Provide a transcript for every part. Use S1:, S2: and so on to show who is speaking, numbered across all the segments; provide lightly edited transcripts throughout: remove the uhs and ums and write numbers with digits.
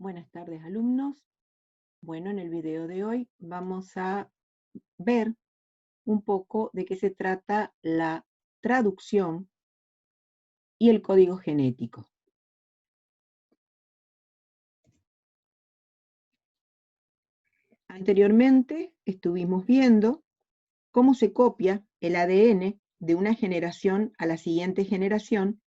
S1: Buenas tardes, alumnos. Bueno, en el video de hoy vamos a ver un poco de qué se trata la traducción y el código genético. Anteriormente estuvimos viendo cómo se copia el ADN de una generación a la siguiente generación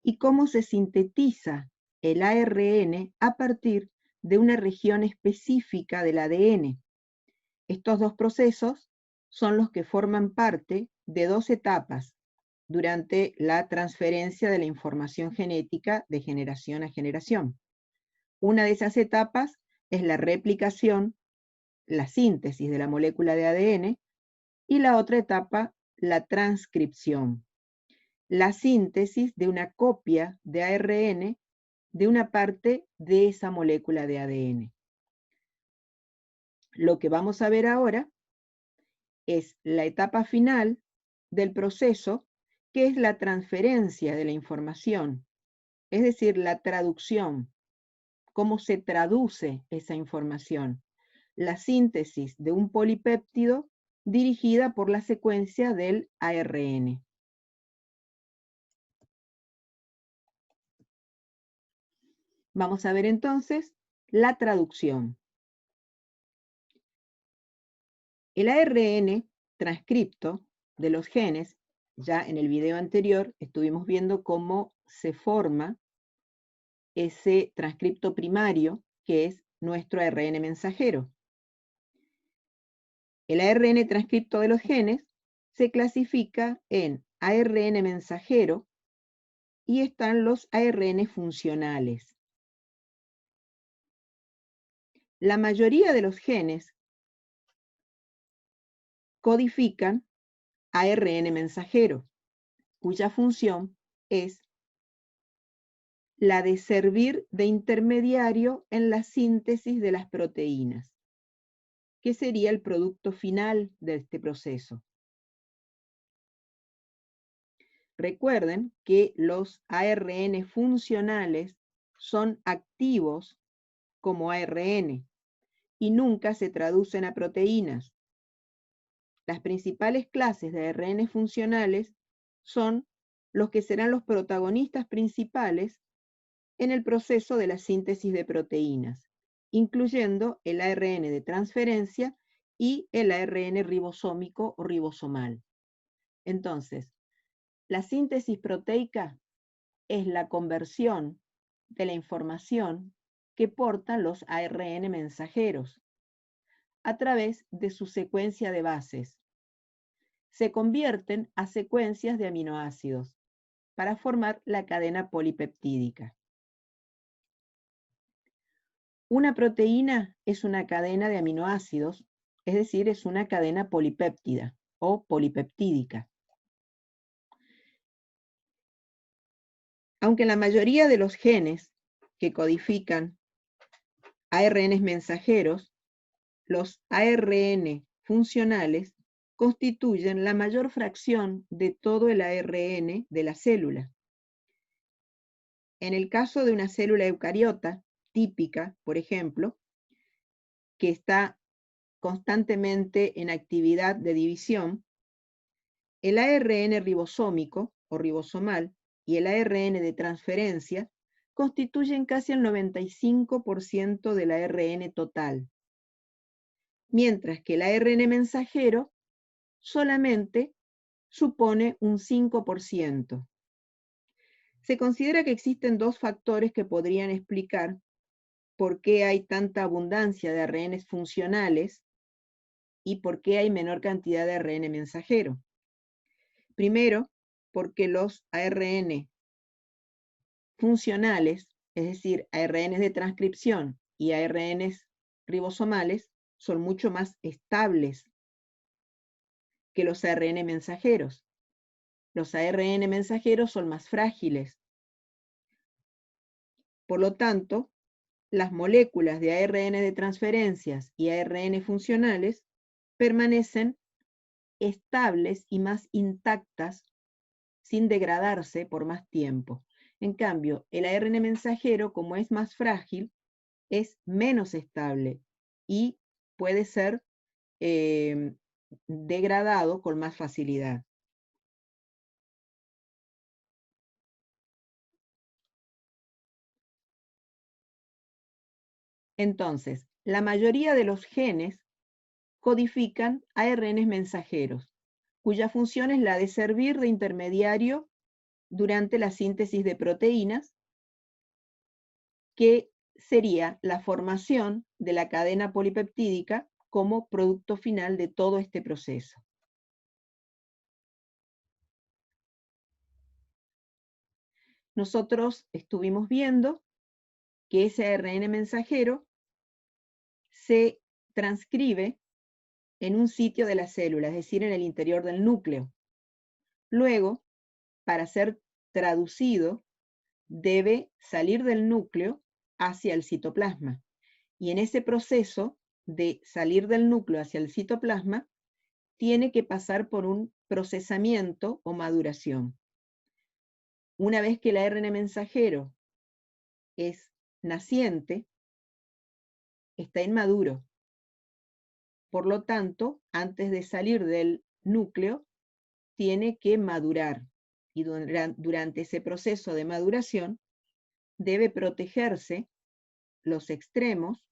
S1: y cómo se sintetiza el ARN a partir de una región específica del ADN. Estos dos procesos son los que forman parte de dos etapas durante la transferencia de la información genética de generación a generación. Una de esas etapas es la replicación, la síntesis de la molécula de ADN, y la otra etapa, la transcripción, la síntesis de una copia de ARN de una parte de esa molécula de ADN. Lo que vamos a ver ahora es la etapa final del proceso, que es la transferencia de la información, es decir, la traducción, cómo se traduce esa información, la síntesis de un polipéptido dirigida por la secuencia del ARN. Vamos a ver entonces la traducción. El ARN transcripto de los genes, ya en el video anterior estuvimos viendo cómo se forma ese transcripto primario, que es nuestro ARN mensajero. El ARN transcripto de los genes se clasifica en ARN mensajero y están los ARN funcionales. La mayoría de los genes codifican ARN mensajero, cuya función es la de servir de intermediario en la síntesis de las proteínas, que sería el producto final de este proceso. Recuerden que los ARN funcionales son activos como ARN y nunca se traducen a proteínas. Las principales clases de ARN funcionales son los que serán los protagonistas principales en el proceso de la síntesis de proteínas, incluyendo el ARN de transferencia y el ARN ribosómico o ribosomal. Entonces, la síntesis proteica es la conversión de la información que portan los ARN mensajeros a través de su secuencia de bases. Se convierten a secuencias de aminoácidos para formar la cadena polipeptídica. Una proteína es una cadena de aminoácidos, es decir, es una cadena polipéptida o polipeptídica. Aunque la mayoría de los genes que codifican ARN mensajeros, los ARN funcionales constituyen la mayor fracción de todo el ARN de la célula. En el caso de una célula eucariota típica, por ejemplo, que está constantemente en actividad de división, el ARN ribosómico o ribosomal y el ARN de transferencia constituyen casi el 95% del ARN total, mientras que el ARN mensajero solamente supone un 5%. Se considera que existen dos factores que podrían explicar por qué hay tanta abundancia de ARN funcionales y por qué hay menor cantidad de ARN mensajero. Primero, porque los ARN funcionales, es decir, ARN de transcripción y ARN ribosomales, son mucho más estables que los ARN mensajeros. Los ARN mensajeros son más frágiles. Por lo tanto, las moléculas de ARN de transferencias y ARN funcionales permanecen estables y más intactas sin degradarse por más tiempo. En cambio, el ARN mensajero, como es más frágil, es menos estable y puede ser degradado con más facilidad. Entonces, la mayoría de los genes codifican ARNs mensajeros, cuya función es la de servir de intermediario durante la síntesis de proteínas, que sería la formación de la cadena polipeptídica como producto final de todo este proceso. Nosotros estuvimos viendo que ese ARN mensajero se transcribe en un sitio de la célula, es decir, en el interior del núcleo. Luego, para ser traducido, debe salir del núcleo hacia el citoplasma. Y en ese proceso de salir del núcleo hacia el citoplasma, tiene que pasar por un procesamiento o maduración. Una vez que el ARN mensajero es naciente, está inmaduro. Por lo tanto, antes de salir del núcleo, tiene que madurar. Y durante ese proceso de maduración, debe protegerse los extremos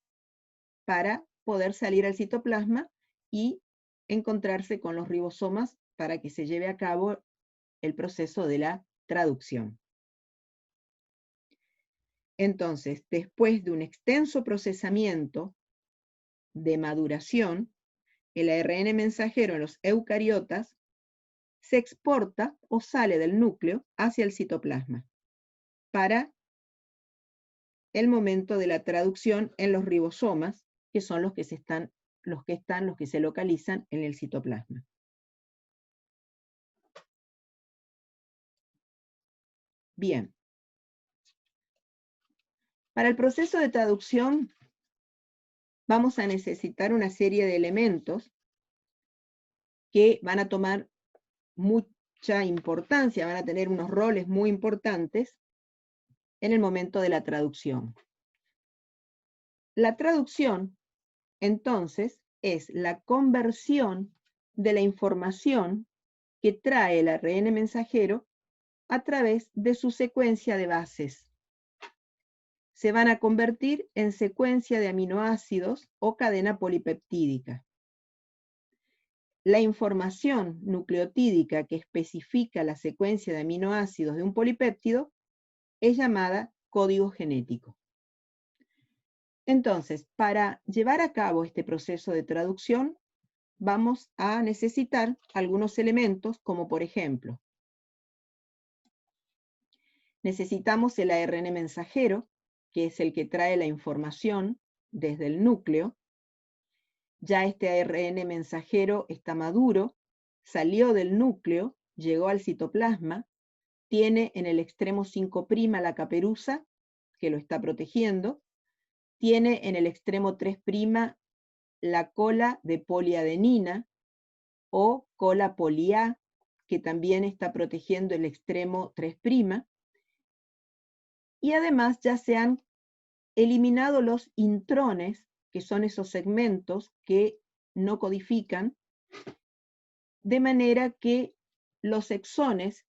S1: para poder salir al citoplasma y encontrarse con los ribosomas para que se lleve a cabo el proceso de la traducción. Entonces, después de un extenso procesamiento de maduración, el ARN mensajero en los eucariotas se exporta o sale del núcleo hacia el citoplasma para el momento de la traducción en los ribosomas, que son los que se localizan en el citoplasma. Bien. Para el proceso de traducción vamos a necesitar una serie de elementos que van a tomar mucha importancia, van a tener unos roles muy importantes en el momento de la traducción. La traducción, entonces, es la conversión de la información que trae el ARN mensajero a través de su secuencia de bases. Se van a convertir en secuencia de aminoácidos o cadena polipeptídica. La información nucleotídica que especifica la secuencia de aminoácidos de un polipéptido es llamada código genético. Entonces, para llevar a cabo este proceso de traducción, vamos a necesitar algunos elementos, como por ejemplo, necesitamos el ARN mensajero, que es el que trae la información desde el núcleo. Ya este ARN mensajero está maduro, salió del núcleo, llegó al citoplasma, tiene en el extremo 5' la caperuza, que lo está protegiendo, tiene en el extremo 3' la cola de poliadenina o cola poli-A, que también está protegiendo el extremo 3', y además ya se han eliminado los intrones, que son esos segmentos que no codifican, de manera que los exones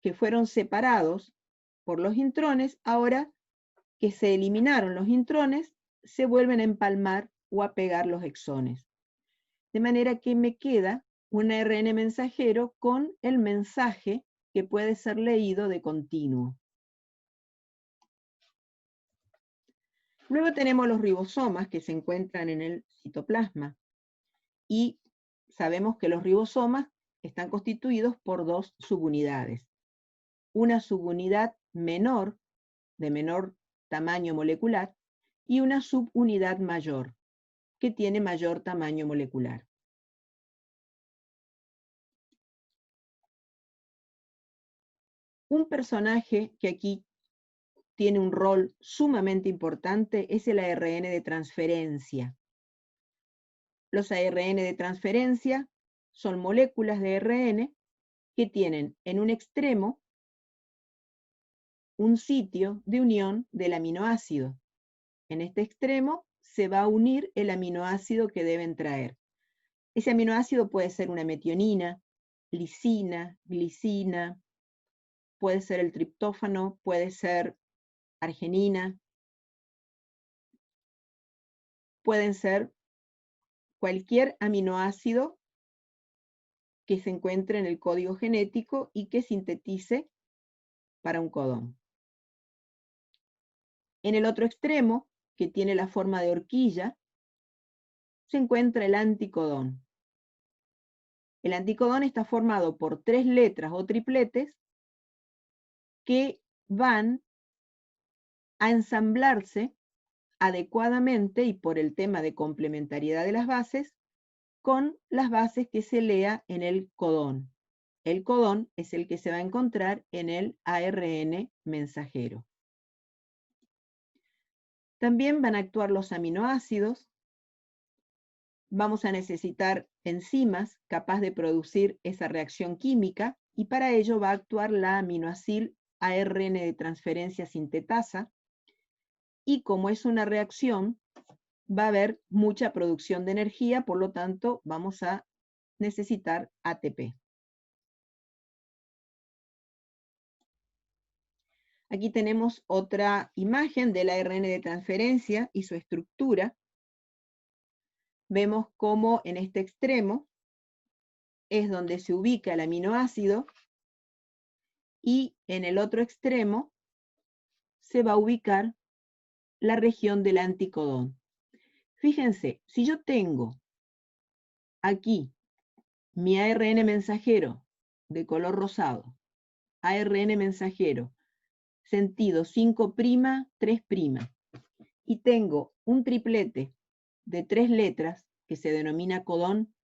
S1: que fueron separados por los intrones, ahora que se eliminaron los intrones, se vuelven a empalmar o a pegar los exones. De manera que me queda un ARN mensajero con el mensaje que puede ser leído de continuo. Luego tenemos los ribosomas que se encuentran en el citoplasma. Y sabemos que los ribosomas están constituidos por dos subunidades. Una subunidad menor, de menor tamaño molecular, y una subunidad mayor, que tiene mayor tamaño molecular. Un personaje que aquí tiene un rol sumamente importante es el ARN de transferencia. Los ARN de transferencia son moléculas de ARN que tienen en un extremo un sitio de unión del aminoácido. en este extremo, se va a unir el aminoácido que deben traer. Ese aminoácido puede ser una metionina, lisina, glicina, puede ser el triptófano, puede ser arginina, pueden ser cualquier aminoácido que se encuentre en el código genético y que sintetice para un codón. En el otro extremo, que tiene la forma de horquilla, se encuentra el anticodón. El anticodón está formado por 3 letras o tripletes que van a ensamblarse adecuadamente y por el tema de complementariedad de las bases, con las bases que se lea en el codón. El codón es el que se va a encontrar en el ARN mensajero. También van a actuar los aminoácidos. Vamos a necesitar enzimas capaces de producir esa reacción química y para ello va a actuar la aminoacil ARN de transferencia sintetasa y como es una reacción va a haber mucha producción de energía, por lo tanto vamos a necesitar ATP. Aquí tenemos otra imagen del ARN de transferencia y su estructura. Vemos cómo en este extremo es donde se ubica el aminoácido y en el otro extremo se va a ubicar la región del anticodón. Fíjense, si yo tengo aquí mi ARN mensajero de color rosado, ARN mensajero, sentido 5', 3', y tengo un triplete de 3 letras que se denomina codón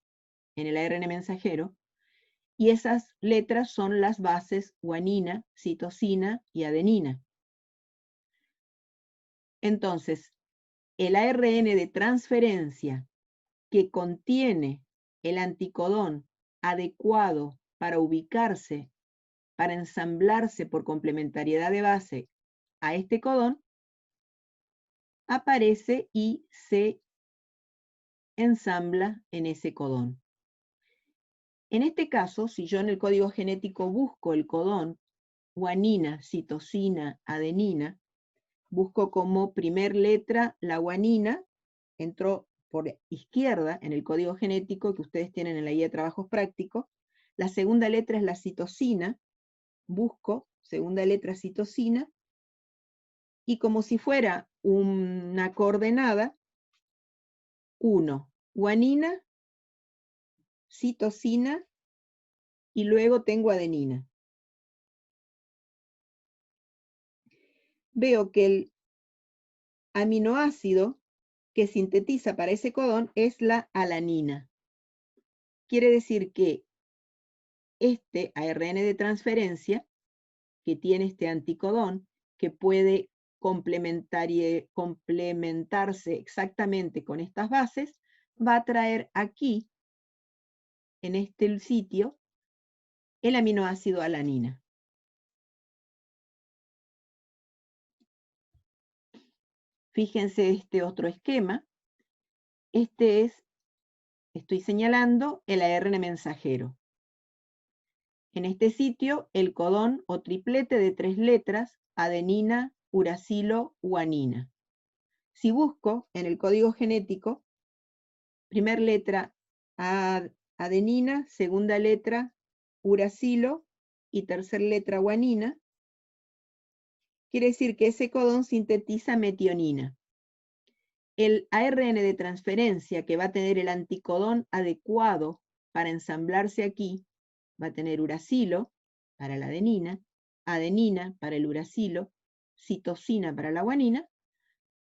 S1: en el ARN mensajero, y esas letras son las bases guanina, citosina y adenina. Entonces, el ARN de transferencia que contiene el anticodón adecuado para ubicarse, para ensamblarse por complementariedad de base a este codón, aparece y se ensambla en ese codón. En este caso, si yo en el código genético busco el codón guanina, citosina, adenina, busco como primer letra la guanina, entró por izquierda en el código genético que ustedes tienen en la guía de trabajos prácticos, la segunda letra es la citosina, busco segunda letra citosina, y como si fuera una coordenada, 1, guanina, citosina, y luego tengo adenina. Veo que el aminoácido que sintetiza para ese codón es la alanina. Quiere decir que este ARN de transferencia, que tiene este anticodón, que puede complementarse exactamente con estas bases, va a traer aquí, en este sitio, el aminoácido alanina. Fíjense este otro esquema. Este es, estoy señalando, el ARN mensajero. En este sitio, el codón o triplete de 3 letras, adenina, uracilo, guanina. Si busco en el código genético, primer letra adenina, segunda letra uracilo y tercer letra guanina, quiere decir que ese codón sintetiza metionina. El ARN de transferencia que va a tener el anticodón adecuado para ensamblarse aquí, va a tener uracilo para la adenina para el uracilo, citosina para la guanina,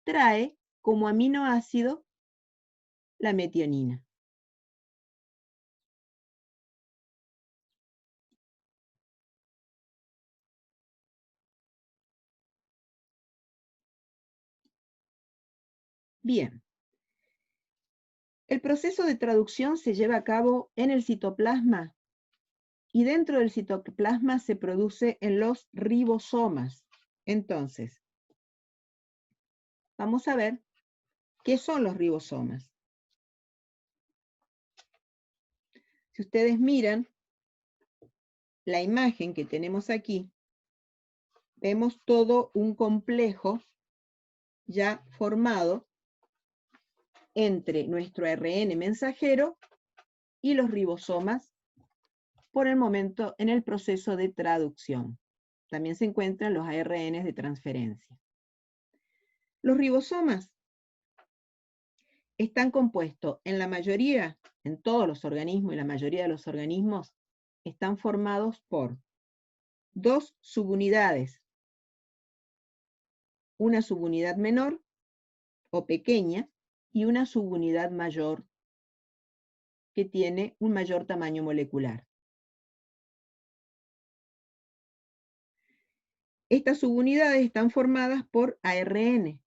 S1: trae como aminoácido la metionina. Bien. El proceso de traducción se lleva a cabo en el citoplasma y dentro del citoplasma se produce en los ribosomas. Entonces, vamos a ver qué son los ribosomas. Si ustedes miran la imagen que tenemos aquí, vemos todo un complejo ya formado entre nuestro ARN mensajero y los ribosomas por el momento en el proceso de traducción. También se encuentran los ARN de transferencia. Los ribosomas están compuestos en la mayoría, en todos los organismos y la mayoría de los organismos, están formados por dos subunidades. Una subunidad menor o pequeña y una subunidad mayor que tiene un mayor tamaño molecular. Estas subunidades están formadas por ARN,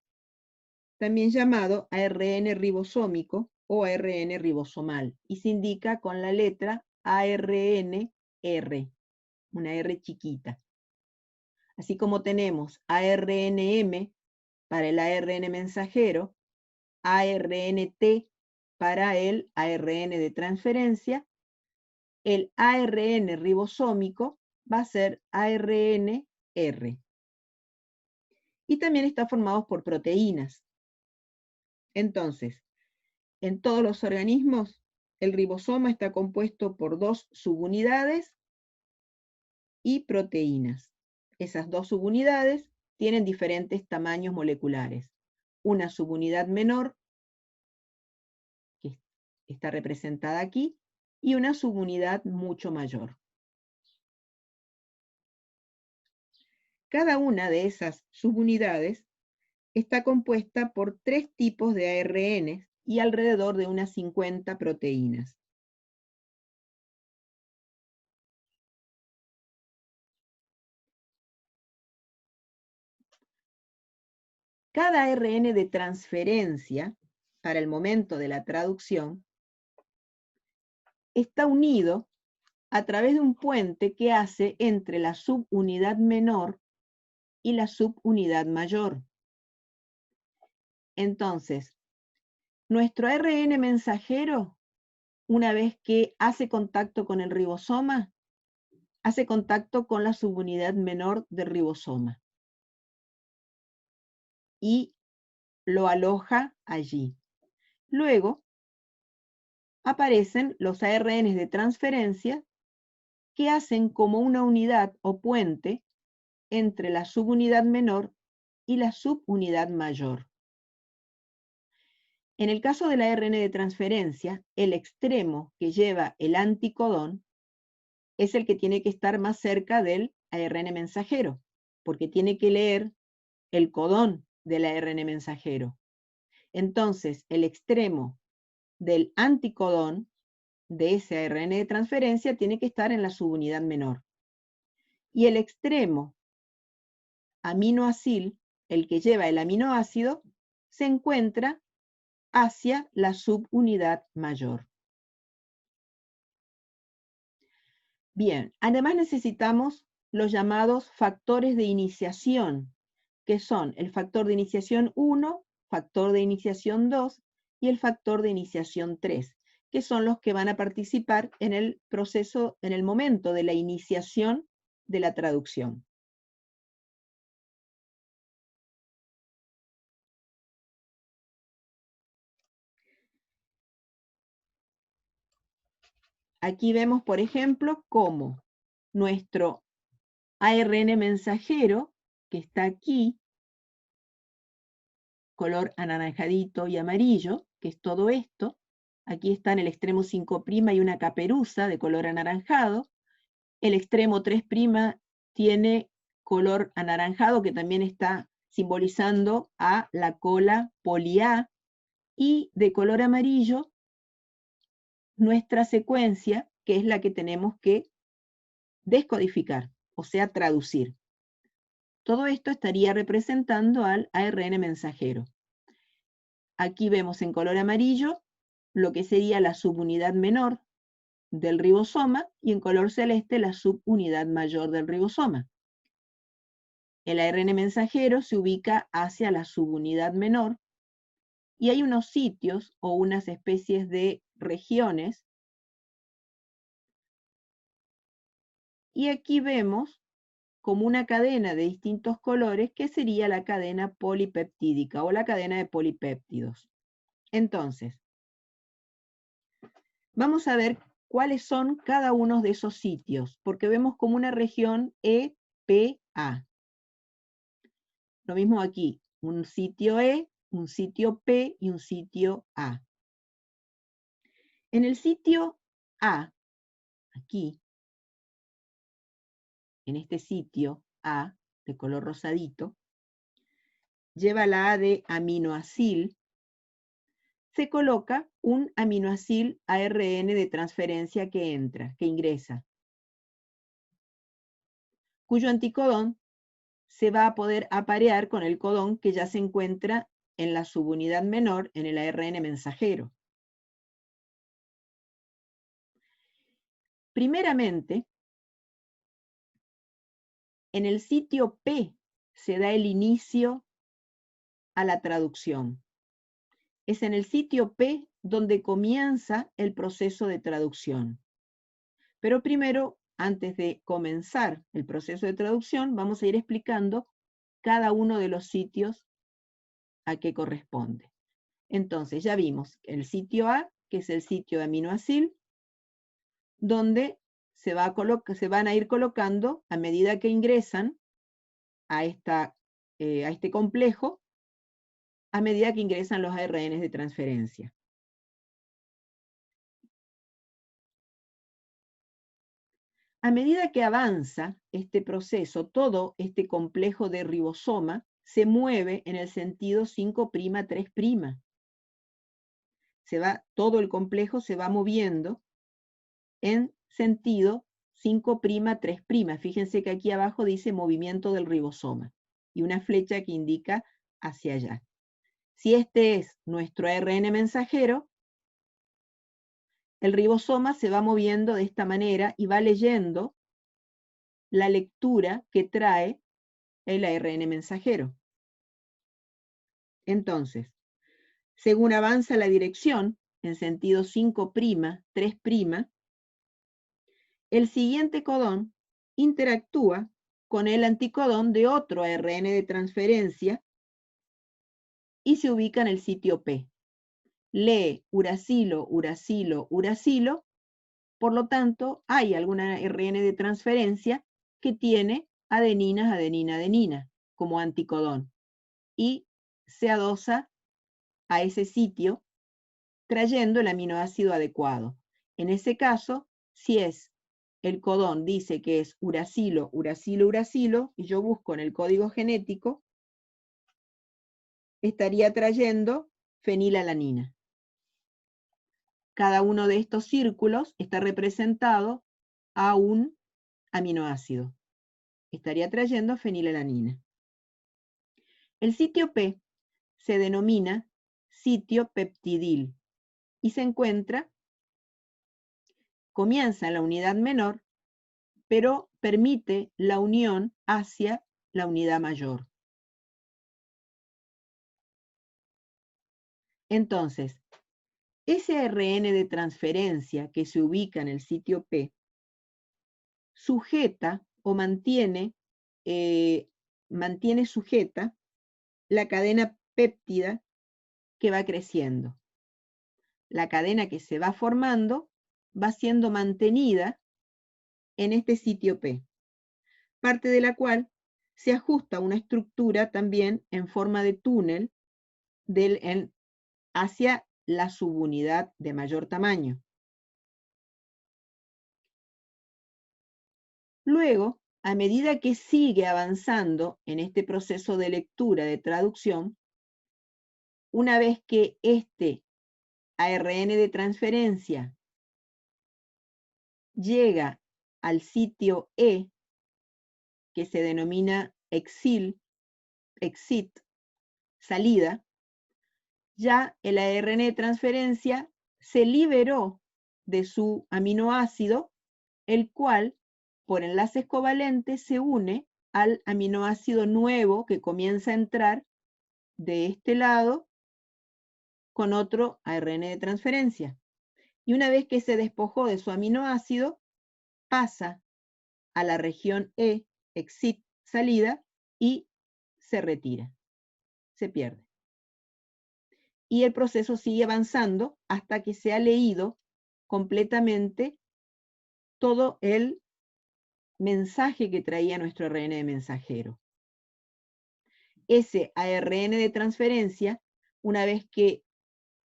S1: también llamado ARN ribosómico o ARN ribosomal, y se indica con la letra ARNR, una R chiquita. Así como tenemos ARNM para el ARN mensajero, ARNT para el ARN de transferencia, el ARN ribosómico va a ser ARNR. Y también está formado por proteínas. Entonces, en todos los organismos, el ribosoma está compuesto por dos subunidades y proteínas. Esas dos subunidades tienen diferentes tamaños moleculares. Una subunidad menor, que está representada aquí, y una subunidad mucho mayor. Cada una de esas subunidades está compuesta por 3 tipos de ARN y alrededor de unas 50 proteínas. Cada ARN de transferencia, para el momento de la traducción, está unido a través de un puente que hace entre la subunidad menor y la subunidad mayor. Entonces, nuestro ARN mensajero, una vez que hace contacto con el ribosoma, hace contacto con la subunidad menor del ribosoma y lo aloja allí. Luego aparecen los ARN de transferencia que hacen como una unidad o puente entre la subunidad menor y la subunidad mayor. En el caso del ARN de transferencia, el extremo que lleva el anticodón es el que tiene que estar más cerca del ARN mensajero, porque tiene que leer el codón del ARN mensajero. Entonces, el extremo del anticodón de ese ARN de transferencia tiene que estar en la subunidad menor. Y el extremo aminoacil, el que lleva el aminoácido, se encuentra hacia la subunidad mayor. Bien, además necesitamos los llamados factores de iniciación, que son el factor de iniciación 1, factor de iniciación 2 y el factor de iniciación 3, que son los que van a participar en el proceso, en el momento de la iniciación de la traducción. Aquí vemos, por ejemplo, cómo nuestro ARN mensajero, que está aquí, color anaranjadito y amarillo, que es todo esto. Aquí está en el extremo 5' y una caperuza de color anaranjado. El extremo 3' tiene color anaranjado, que también está simbolizando a la cola poli A. Y de color amarillo, nuestra secuencia, que es la que tenemos que descodificar, o sea, traducir. Todo esto estaría representando al ARN mensajero. Aquí vemos en color amarillo lo que sería la subunidad menor del ribosoma y en color celeste la subunidad mayor del ribosoma. El ARN mensajero se ubica hacia la subunidad menor y hay unos sitios o unas especies de regiones. Y aquí vemos como una cadena de distintos colores que sería la cadena polipeptídica o la cadena de polipéptidos. Entonces, vamos a ver cuáles son cada uno de esos sitios, porque vemos como una región EPA. Lo mismo aquí, un sitio E, un sitio P y un sitio A. En el sitio A, aquí, en este sitio A, de color rosadito, lleva la A de aminoacil, se coloca un aminoacil ARN de transferencia que ingresa, cuyo anticodón se va a poder aparear con el codón que ya se encuentra en la subunidad menor en el ARN mensajero. Primeramente, en el sitio P se da el inicio a la traducción. Es en el sitio P donde comienza el proceso de traducción. Pero primero, antes de comenzar el proceso de traducción, vamos a ir explicando cada uno de los sitios a qué corresponde. Entonces, ya vimos el sitio A, que es el sitio de aminoacil, donde se van a ir colocando a medida que ingresan a este complejo, a medida que ingresan los ARNs de transferencia. A medida que avanza este proceso, todo este complejo de ribosoma se mueve en el sentido 5'3'. Todo el complejo se va moviendo en sentido 5'3'. Fíjense que aquí abajo dice movimiento del ribosoma y una flecha que indica hacia allá. Si este es nuestro ARN mensajero, el ribosoma se va moviendo de esta manera y va leyendo la lectura que trae el ARN mensajero. Entonces, según avanza la dirección, en sentido 5'3', el siguiente codón interactúa con el anticodón de otro ARN de transferencia y se ubica en el sitio P. Lee uracilo, uracilo, uracilo, por lo tanto, hay alguna ARN de transferencia que tiene adeninas, adenina, adenina, como anticodón, y se adosa a ese sitio trayendo el aminoácido adecuado. En ese caso, si el codón dice que es uracilo, uracilo, uracilo, y yo busco en el código genético, estaría trayendo fenilalanina. Cada uno de estos círculos está representado a un aminoácido. Estaría trayendo fenilalanina. El sitio P se denomina sitio peptidil y comienza en la unidad menor, pero permite la unión hacia la unidad mayor. Entonces, ese ARN de transferencia que se ubica en el sitio P sujeta o mantiene sujeta la cadena péptida que va creciendo. La cadena que se va formando va siendo mantenida en este sitio P, parte de la cual se ajusta una estructura también en forma de túnel hacia la subunidad de mayor tamaño. Luego, a medida que sigue avanzando en este proceso de lectura, de traducción, una vez que este ARN de transferencia llega al sitio E, que se denomina exit, salida, ya el ARN de transferencia se liberó de su aminoácido, el cual, por enlaces covalentes, se une al aminoácido nuevo que comienza a entrar de este lado con otro ARN de transferencia. Y una vez que se despojó de su aminoácido, pasa a la región E, exit, salida, y se retira, se pierde. Y el proceso sigue avanzando hasta que se ha leído completamente todo el mensaje que traía nuestro ARN de mensajero. Ese ARN de transferencia, una vez que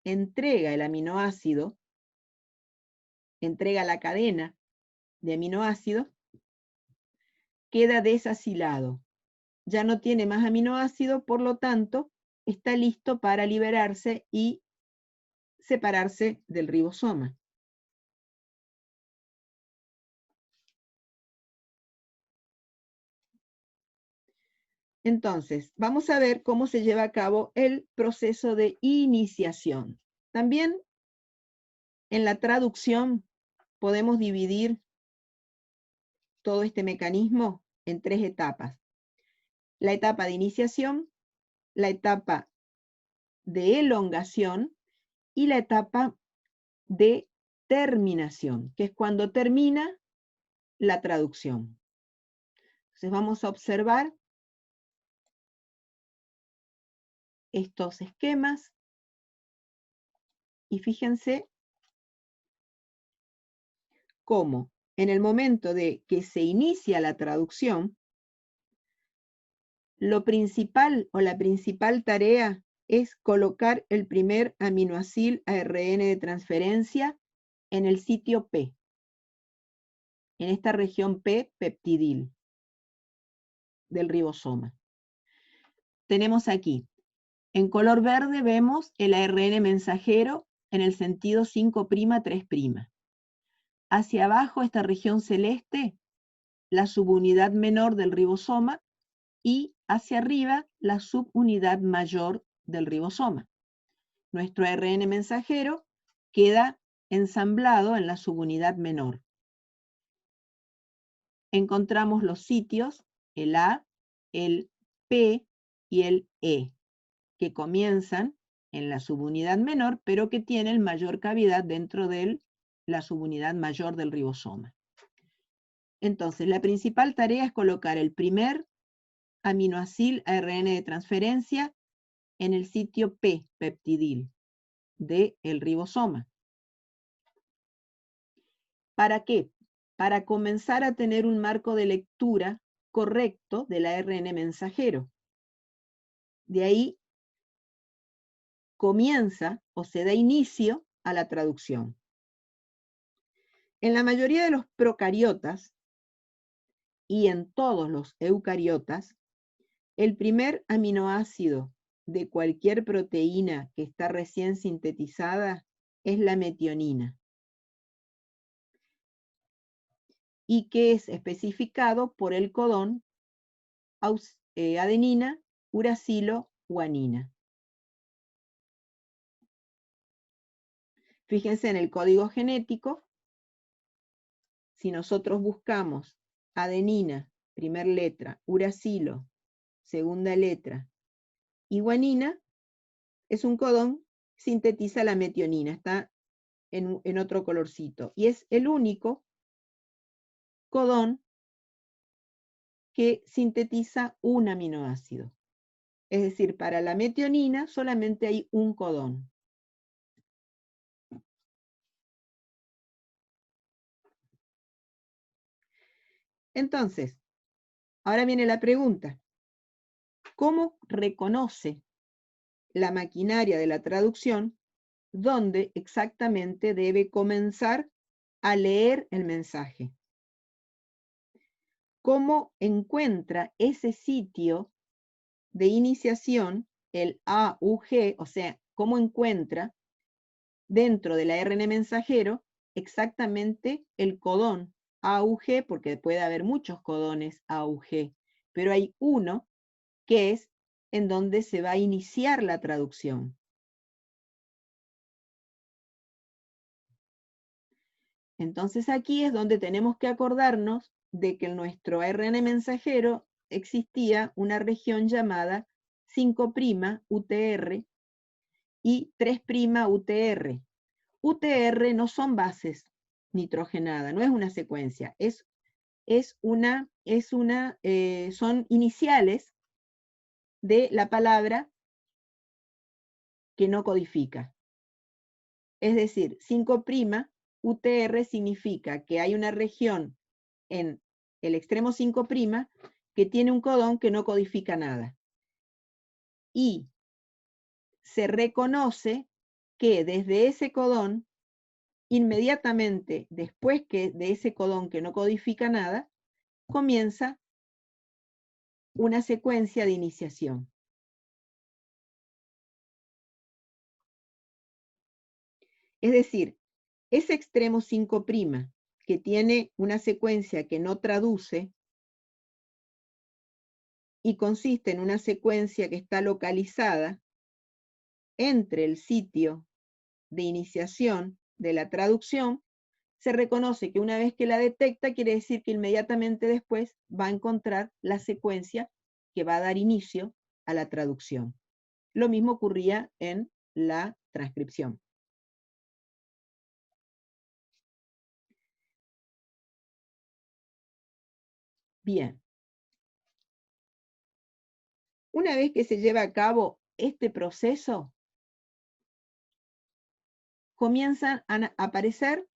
S1: entrega el aminoácido, entrega la cadena de aminoácidos, queda desacilado. Ya no tiene más aminoácido, por lo tanto, está listo para liberarse y separarse del ribosoma. Entonces, vamos a ver cómo se lleva a cabo el proceso de iniciación. También en la traducción podemos dividir todo este mecanismo en 3 etapas. La etapa de iniciación, la etapa de elongación y la etapa de terminación, que es cuando termina la traducción. Entonces vamos a observar estos esquemas y fíjense cómo en el momento de que se inicia la traducción, lo principal o la principal tarea es colocar el primer aminoácido ARN de transferencia en el sitio P, en esta región P peptidil del ribosoma. Tenemos aquí, en color verde vemos el ARN mensajero en el sentido 5'3'. Hacia abajo, esta región celeste, la subunidad menor del ribosoma, y hacia arriba, la subunidad mayor del ribosoma. Nuestro ARN mensajero queda ensamblado en la subunidad menor. Encontramos los sitios, el A, el P y el E, que comienzan en la subunidad menor, pero que tienen mayor cavidad dentro de la subunidad mayor del ribosoma. Entonces, la principal tarea es colocar el primer aminoácido ARN de transferencia en el sitio P, peptidil, del ribosoma. ¿Para qué? Para comenzar a tener un marco de lectura correcto del ARN mensajero. De ahí comienza o se da inicio a la traducción. En la mayoría de los procariotas y en todos los eucariotas, el primer aminoácido de cualquier proteína que está recién sintetizada es la metionina, y que es especificado por el codón adenina, uracilo, guanina. Fíjense en el código genético, si nosotros buscamos adenina, primer letra, uracilo, segunda letra, y guanina, es un codón que sintetiza la metionina, está en otro colorcito, y es el único codón que sintetiza un aminoácido. Es decir, para la metionina solamente hay un codón. Entonces, ahora viene la pregunta. ¿Cómo reconoce la maquinaria de la traducción dónde exactamente debe comenzar a leer el mensaje? ¿Cómo encuentra ese sitio de iniciación, el AUG, o sea, cómo encuentra dentro del ARN mensajero exactamente el codón AUG, porque puede haber muchos codones AUG, pero hay uno que es en donde se va a iniciar la traducción? Entonces aquí es donde tenemos que acordarnos de que nuestro ARN mensajero existía una región llamada 5' UTR y 3' UTR. UTR no son bases nitrogenadas, no es una secuencia, son iniciales de la palabra que no codifica. Es decir, 5' UTR significa que hay una región en el extremo 5' que tiene un codón que no codifica nada. Y se reconoce que desde ese codón, inmediatamente después de ese codón que no codifica nada, comienza una secuencia de iniciación. Es decir, ese extremo 5' que tiene una secuencia que no traduce y consiste en una secuencia que está localizada entre el sitio de iniciación de la traducción, se reconoce que una vez que la detecta, quiere decir que inmediatamente después va a encontrar la secuencia que va a dar inicio a la traducción. Lo mismo ocurría en la transcripción. Bien. Una vez que se lleva a cabo este proceso, comienzan a aparecer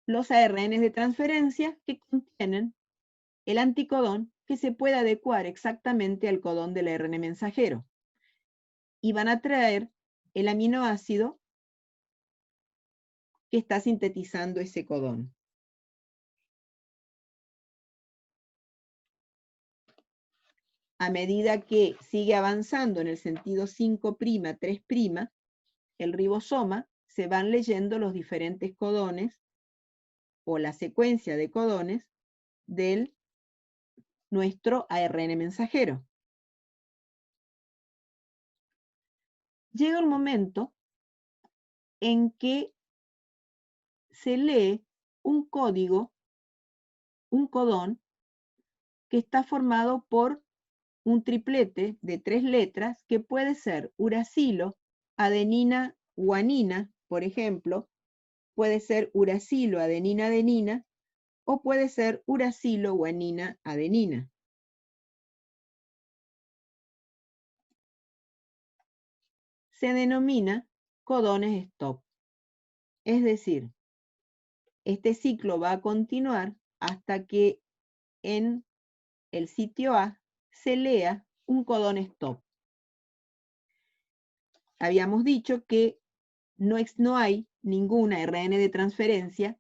S1: los ARNs de transferencia que contienen el anticodón que se puede adecuar exactamente al codón del ARN mensajero. Y van a traer el aminoácido que está sintetizando ese codón. A medida que sigue avanzando en el sentido 5', 3', el ribosoma, se van leyendo los diferentes codones o la secuencia de codones del nuestro ARN mensajero. Llega un momento en que se lee un código, un codón, que está formado por un triplete de 3 letras que puede ser uracilo, adenina, guanina, por ejemplo, puede ser uracilo, adenina, adenina, o puede ser uracilo, guanina, adenina. Se denomina codones stop. Es decir, este ciclo va a continuar hasta que en el sitio A se lea un codón stop. Habíamos dicho que no hay ninguna ARN de transferencia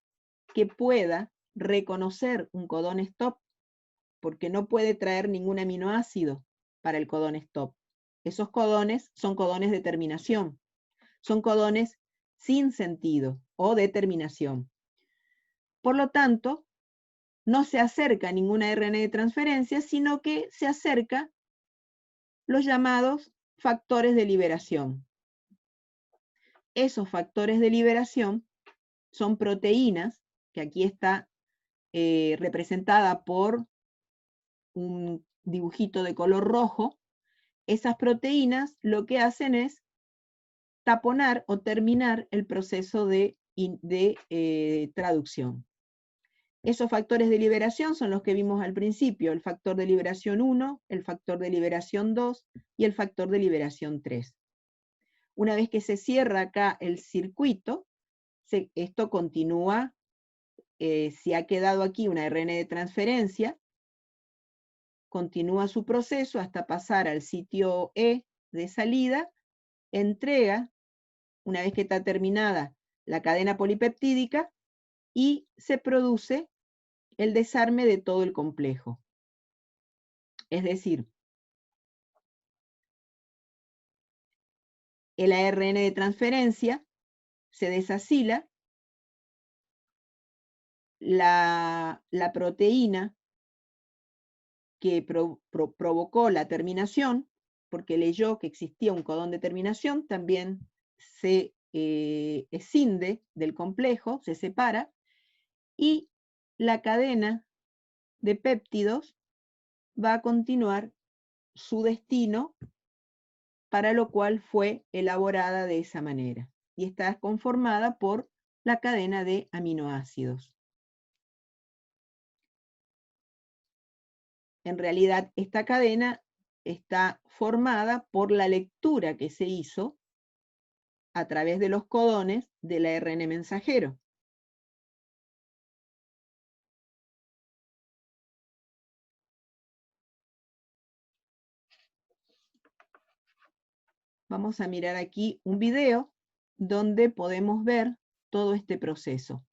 S1: que pueda reconocer un codón stop, porque no puede traer ningún aminoácido para el codón stop. Esos codones son codones de terminación, son codones sin sentido o de terminación. Por lo tanto, no se acerca ninguna ARN de transferencia, sino que se acerca los llamados factores de liberación. Esos factores de liberación son proteínas, que aquí está representada por un dibujito de color rojo. Esas proteínas lo que hacen es taponar o terminar el proceso de traducción. Esos factores de liberación son los que vimos al principio, el factor de liberación 1, el factor de liberación 2 y el factor de liberación 3. Una vez que se cierra acá el circuito, esto continúa, si ha quedado aquí una ARN de transferencia, continúa su proceso hasta pasar al sitio E de salida, entrega, una vez que está terminada la cadena polipeptídica, y se produce el desarme de todo el complejo. Es decir, el ARN de transferencia se desacila, la proteína que provocó la terminación, porque leyó que existía un codón de terminación, también se escinde del complejo, se separa, y la cadena de péptidos va a continuar su destino, para lo cual fue elaborada de esa manera. Y está conformada por la cadena de aminoácidos. En realidad, esta cadena está formada por la lectura que se hizo a través de los codones del ARN mensajero. Vamos a mirar aquí un video donde podemos ver todo este proceso.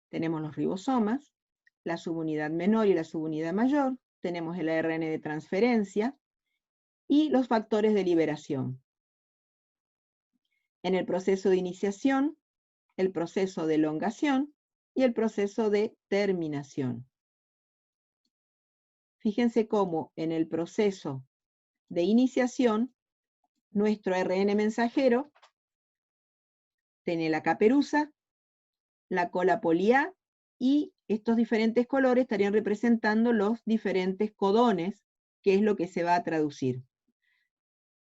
S1: Tenemos los ribosomas, la subunidad menor y la subunidad mayor, tenemos el ARN de transferencia y los factores de liberación. En el proceso de iniciación, el proceso de elongación y el proceso de terminación. Fíjense cómo en el proceso de iniciación, nuestro ARN mensajero tiene la caperuza, la cola poli A, y estos diferentes colores estarían representando los diferentes codones, que es lo que se va a traducir.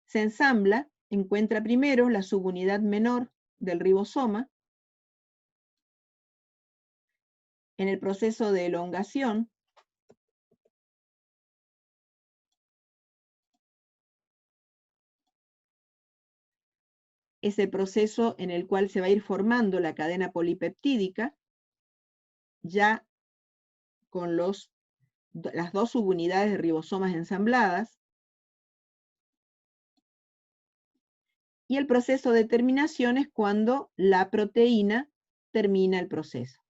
S1: Se ensambla, encuentra primero la subunidad menor del ribosoma. En el proceso de elongación, es el proceso en el cual se va a ir formando la cadena polipeptídica, ya con las dos subunidades de ribosomas ensambladas. Y el proceso de terminación es cuando la proteína termina el proceso.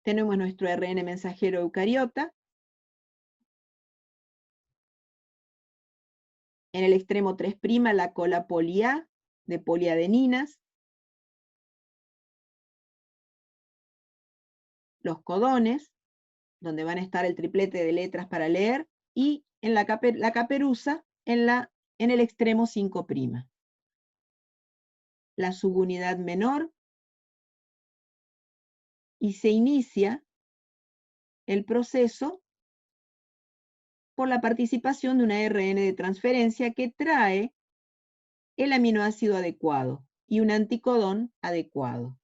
S1: Tenemos nuestro ARN mensajero eucariota. En el extremo 3' la cola poli A de poliadeninas. Los codones, donde van a estar el triplete de letras para leer, y en la caperuza en el extremo 5'. La subunidad menor, y se inicia el proceso por la participación de una ARN de transferencia que trae el aminoácido adecuado y un anticodón adecuado.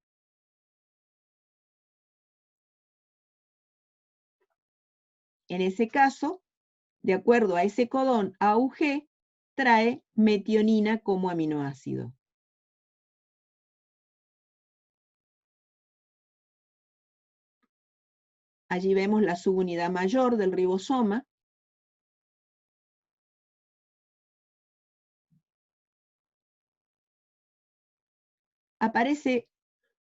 S1: En ese caso, de acuerdo a ese codón AUG, trae metionina como aminoácido. Allí vemos la subunidad mayor del ribosoma. Aparece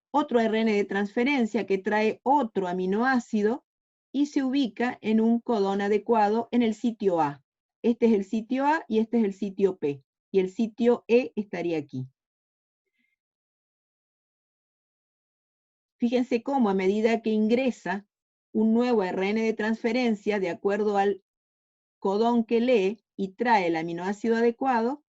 S1: otro ARN de transferencia que trae otro aminoácido y se ubica en un codón adecuado en el sitio A. Este es el sitio A y este es el sitio P. Y el sitio E estaría aquí. Fíjense cómo a medida que ingresa un nuevo ARN de transferencia de acuerdo al codón que lee y trae el aminoácido adecuado,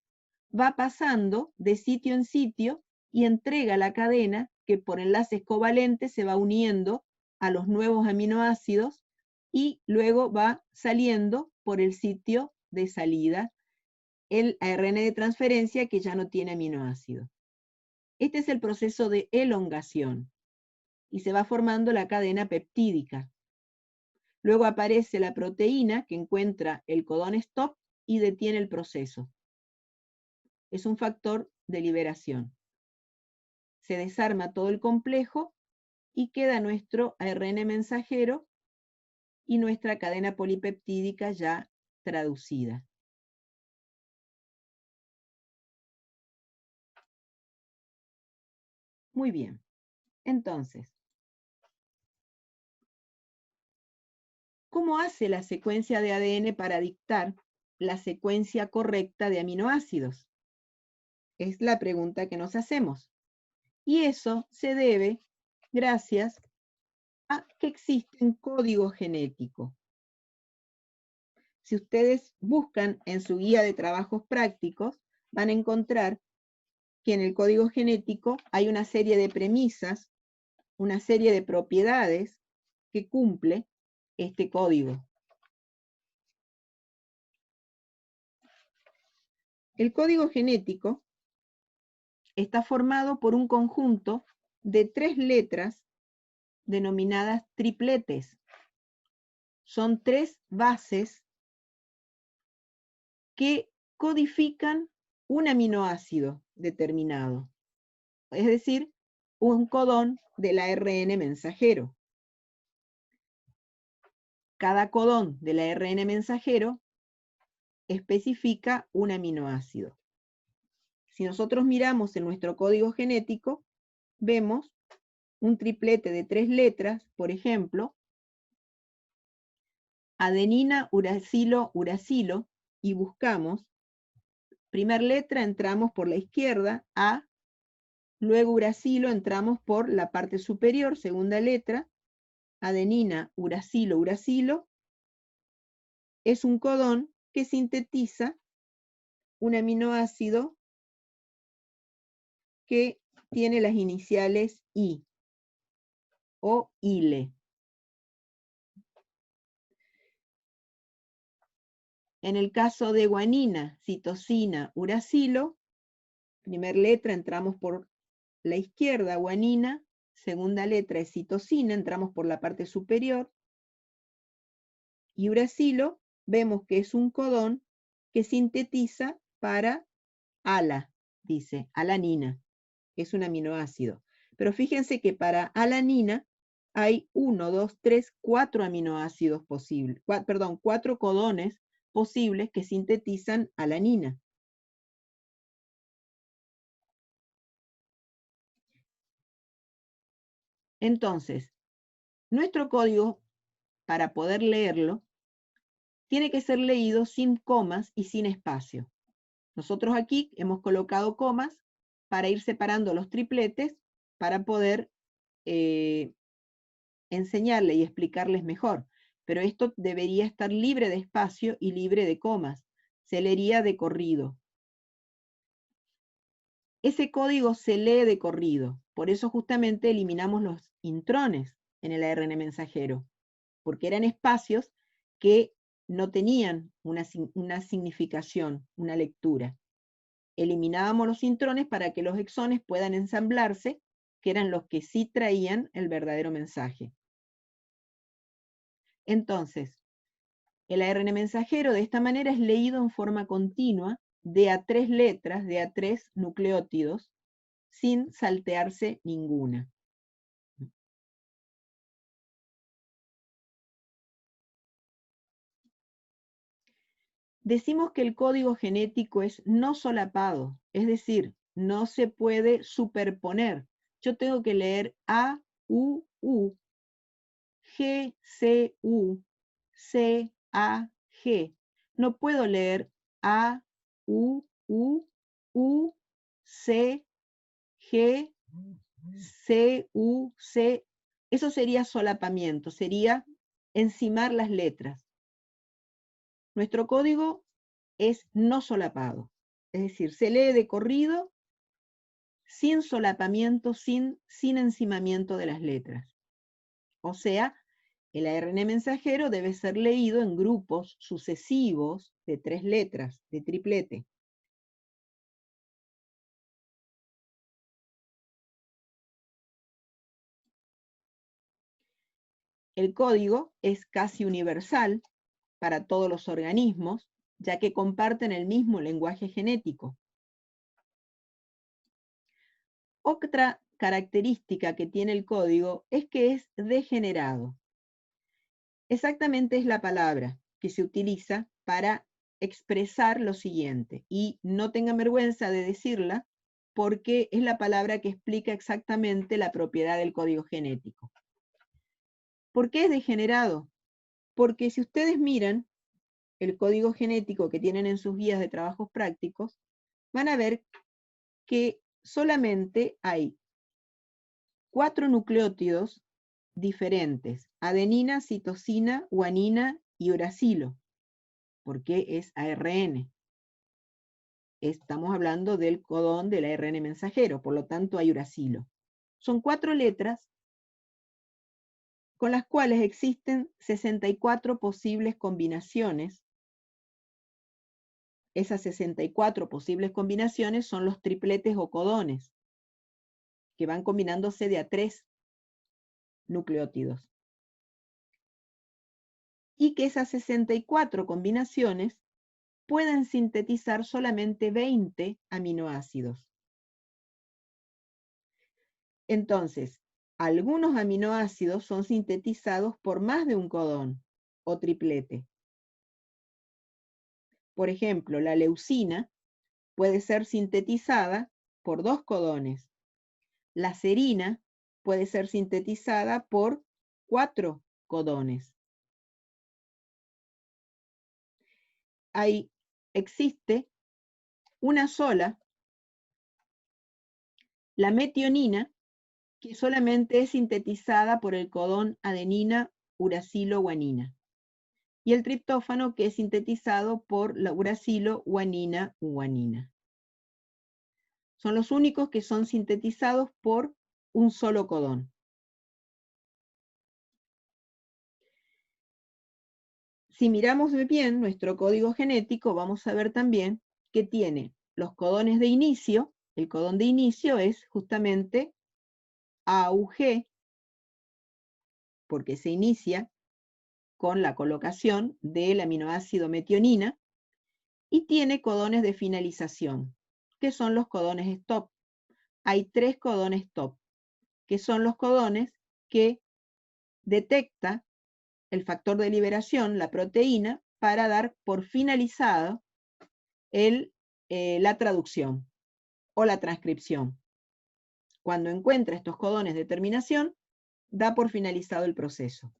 S1: va pasando de sitio en sitio y entrega la cadena que por enlaces covalentes se va uniendo a los nuevos aminoácidos y luego va saliendo por el sitio de salida el ARN de transferencia que ya no tiene aminoácido. Este es el proceso de elongación y se va formando la cadena peptídica. Luego aparece la proteína que encuentra el codón stop y detiene el proceso. Es un factor de liberación. Se desarma todo el complejo y queda nuestro ARN mensajero y nuestra cadena polipeptídica ya traducida. Muy bien. Entonces, ¿cómo hace la secuencia de ADN para dictar la secuencia correcta de aminoácidos? Es la pregunta que nos hacemos. Y eso se debe gracias a que existe un código genético. Si ustedes buscan en su guía de trabajos prácticos, van a encontrar que en el código genético hay una serie de premisas, una serie de propiedades que cumple este código. El código genético está formado por un conjunto de 3 letras denominadas tripletes. Son 3 bases que codifican un aminoácido determinado, es decir, un codón del ARN mensajero. Cada codón del ARN mensajero especifica un aminoácido. Si nosotros miramos en nuestro código genético, vemos un triplete de 3 letras, por ejemplo, adenina, uracilo, uracilo, y buscamos, primer letra entramos por la izquierda, A, luego uracilo entramos por la parte superior, segunda letra, adenina, uracilo, uracilo, es un codón que sintetiza un aminoácido que tiene las iniciales I o ILE. En el caso de guanina, citosina, uracilo, primer letra entramos por la izquierda, guanina, segunda letra es citosina, entramos por la parte superior, y uracilo, vemos que es un codón que sintetiza para ALA, dice, alanina, es un aminoácido. Pero fíjense que para alanina hay 1, 2, 3, 4 aminoácidos posibles, 4 codones posibles que sintetizan alanina. Entonces, nuestro código, para poder leerlo, tiene que ser leído sin comas y sin espacio. Nosotros aquí hemos colocado comas para ir separando los tripletes para poder enseñarle y explicarles mejor. Pero esto debería estar libre de espacio y libre de comas. Se leería de corrido. Ese código se lee de corrido. Por eso justamente eliminamos los intrones en el ARN mensajero, porque eran espacios que no tenían una significación, una lectura. Eliminábamos los intrones para que los exones puedan ensamblarse, que eran los que sí traían el verdadero mensaje. Entonces, el ARN mensajero de esta manera es leído en forma continua de a 3 letras, de a 3 nucleótidos, sin saltearse ninguna. Decimos que el código genético es no solapado, es decir, no se puede superponer. Yo tengo que leer A, U, U, G, C, U, C, A, G. No puedo leer A, U, U, C, G, C, U, C. Eso sería solapamiento, sería encimar las letras. Nuestro código es no solapado, es decir, se lee de corrido, sin solapamiento, sin encimamiento de las letras. O sea, el ARN mensajero debe ser leído en grupos sucesivos de 3 letras, de triplete. El código es casi universal para todos los organismos, ya que comparten el mismo lenguaje genético. Otra característica que tiene el código es que es degenerado. Exactamente es la palabra que se utiliza para expresar lo siguiente, y no tengan vergüenza de decirla, porque es la palabra que explica exactamente la propiedad del código genético. ¿Por qué es degenerado? Porque si ustedes miran el código genético que tienen en sus guías de trabajos prácticos, van a ver que solamente hay 4 nucleótidos diferentes: adenina, citosina, guanina y uracilo. ¿Por qué es ARN? Estamos hablando del codón del ARN mensajero, por lo tanto hay uracilo. Son 4 letras con las cuales existen 64 posibles combinaciones. Esas 64 posibles combinaciones son los tripletes o codones, que van combinándose de a 3 nucleótidos. Y que esas 64 combinaciones pueden sintetizar solamente 20 aminoácidos. Entonces, algunos aminoácidos son sintetizados por más de un codón o triplete. Por ejemplo, la leucina puede ser sintetizada por 2 codones. La serina puede ser sintetizada por 4 codones. Existe una sola, la metionina, que solamente es sintetizada por el codón adenina, uracilo, guanina. Y el triptófano, que es sintetizado por la uracilo, guanina, guanina. Son los únicos que son sintetizados por un solo codón. Si miramos bien nuestro código genético, vamos a ver también que tiene los codones de inicio. El codón de inicio es justamente AUG, porque se inicia con la colocación del aminoácido metionina, y tiene codones de finalización, que son los codones stop. Hay 3 codones stop, que son los codones que detecta el factor de liberación, la proteína, para dar por finalizado la traducción o la transcripción. Cuando encuentra estos codones de terminación, da por finalizado el proceso.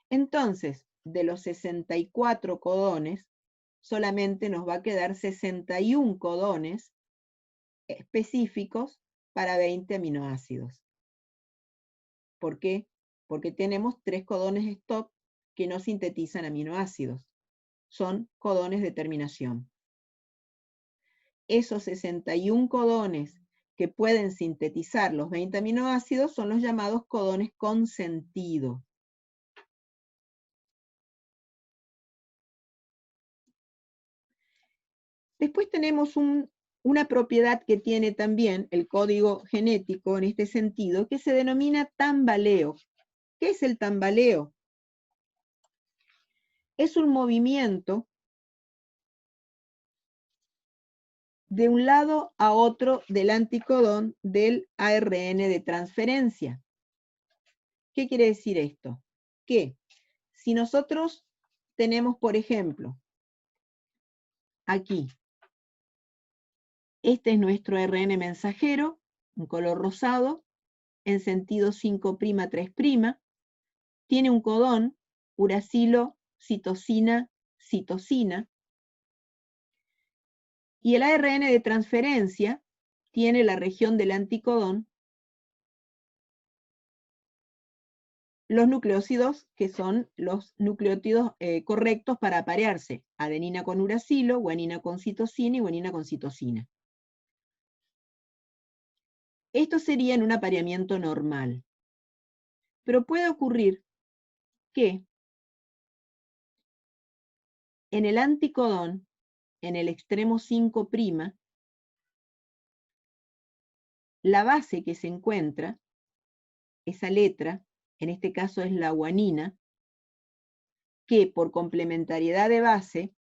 S1: Entonces, de los 64 codones, solamente nos va a quedar 61 codones específicos para 20 aminoácidos. ¿Por qué? Porque tenemos 3 codones stop que no sintetizan aminoácidos. Son codones de terminación. Esos 61 codones que pueden sintetizar los 20 aminoácidos son los llamados codones con sentido. Después tenemos una propiedad que tiene también el código genético en este sentido, que se denomina tambaleo. ¿Qué es el tambaleo? Es un movimiento de un lado a otro del anticodón del ARN de transferencia. ¿Qué quiere decir esto? Que si nosotros tenemos, por ejemplo, aquí, este es nuestro ARN mensajero, un color rosado, en sentido 5'3', tiene un codón, uracilo, citosina, citosina, y el ARN de transferencia tiene la región del anticodón, los nucleósidos, que son los nucleótidos correctos para aparearse: adenina con uracilo, guanina con citosina y guanina con citosina. Esto sería en un apareamiento normal. Pero puede ocurrir que en el anticodón, en el extremo 5', la base que se encuentra, esa letra, en este caso es la guanina, que por complementariedad de base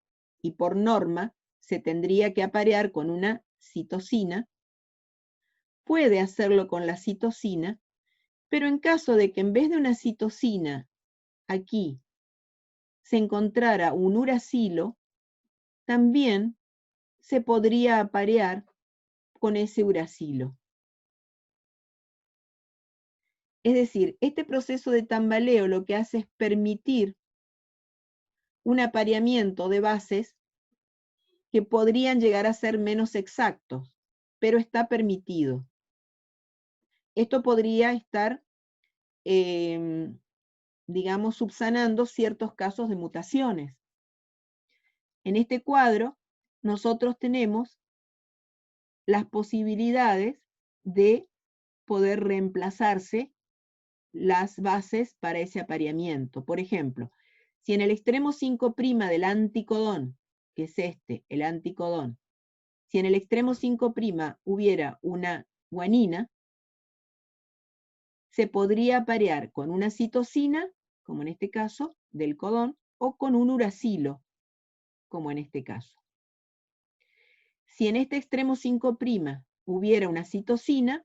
S1: y por norma se tendría que aparear con una citosina, puede hacerlo con la citosina, pero en caso de que en vez de una citosina aquí se encontrara un uracilo, también se podría aparear con ese uracilo. Es decir, este proceso de tambaleo lo que hace es permitir un apareamiento de bases que podrían llegar a ser menos exactos, pero está permitido. Esto podría estar, digamos, subsanando ciertos casos de mutaciones. En este cuadro, nosotros tenemos las' de poder reemplazarse las bases para ese apareamiento. Por ejemplo, si en el extremo 5' del anticodón, que es este, el anticodón, si en el extremo 5' hubiera una guanina, se podría aparear con una citosina, como en este caso, del codón, o con un uracilo, como en este caso. Si en este extremo 5' hubiera una citosina,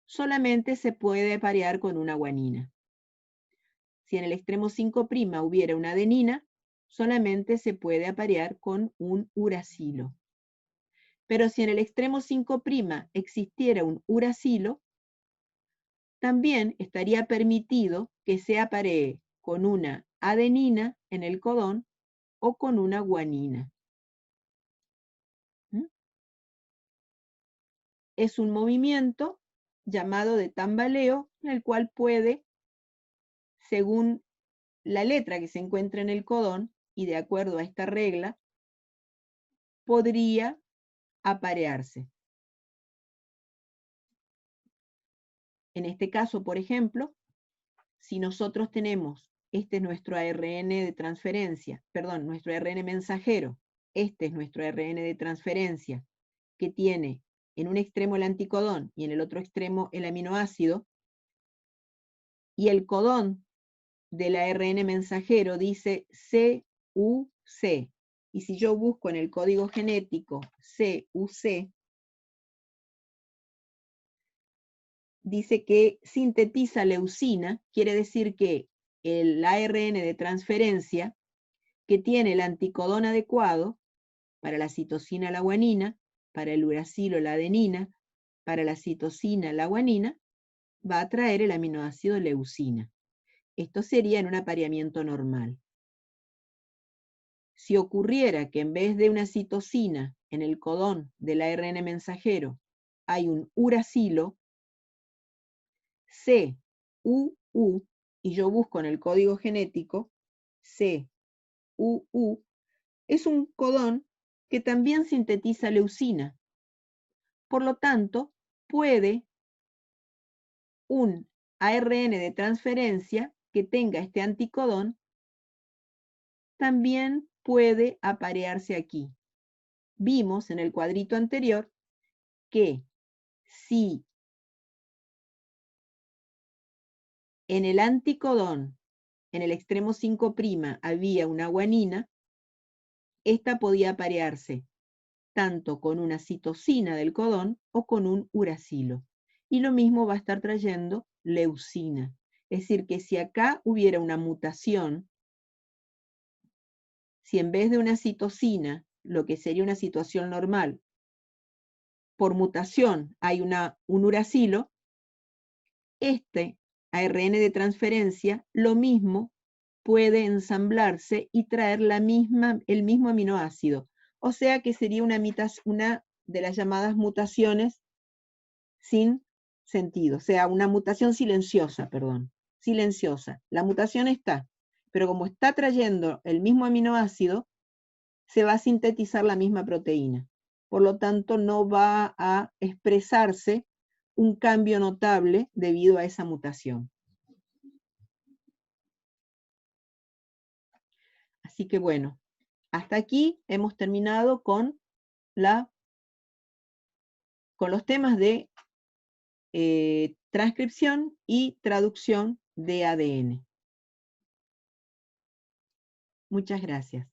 S1: solamente se puede aparear con una guanina. Si en el extremo 5' hubiera una adenina, solamente se puede aparear con un uracilo. Pero si en el extremo 5' existiera un uracilo, también estaría permitido que se aparee con una adenina en el codón o con una guanina. ¿Mm? Es un movimiento llamado de tambaleo, en el cual puede, según la letra que se encuentra en el codón, y de acuerdo a esta regla, podría aparearse. En este caso, por ejemplo, si nosotros tenemos, este es nuestro ARN de transferencia, perdón, nuestro ARN mensajero, este es nuestro ARN de transferencia, que tiene en un extremo el anticodón y en el otro extremo el aminoácido, y el codón del ARN mensajero dice CUC, y si yo busco en el código genético CUC, dice que sintetiza leucina, quiere decir que el ARN de transferencia que tiene el anticodón adecuado para la citosina la guanina, para el uracilo la adenina, para la citosina la guanina, va a traer el aminoácido leucina. Esto sería en un apareamiento normal. Si ocurriera que en vez de una citosina en el codón del ARN mensajero hay un uracilo, CUU, y yo busco en el código genético CUU, es un codón que también sintetiza leucina. Por lo tanto, puede un ARN de transferencia que tenga este anticodón también puede aparearse aquí. Vimos en el cuadrito anterior que si en el anticodón, en el extremo 5' había una guanina, esta podía aparearse tanto con una citosina del codón o con un uracilo. Y lo mismo va a estar trayendo leucina. Es decir, que si acá hubiera una mutación, si en vez de una citosina, lo que sería una situación normal, por mutación hay un uracilo, este ARN de transferencia, lo mismo puede ensamblarse y traer el mismo aminoácido. O sea que sería una de las llamadas mutaciones sin sentido, o sea, una mutación silenciosa, perdón, silenciosa. La mutación está, pero como está trayendo el mismo aminoácido, se va a sintetizar la misma proteína. Por lo tanto, no va a expresarse un cambio notable debido a esa mutación. Así que bueno, hasta aquí hemos terminado con los temas de transcripción y traducción de ADN. Muchas gracias.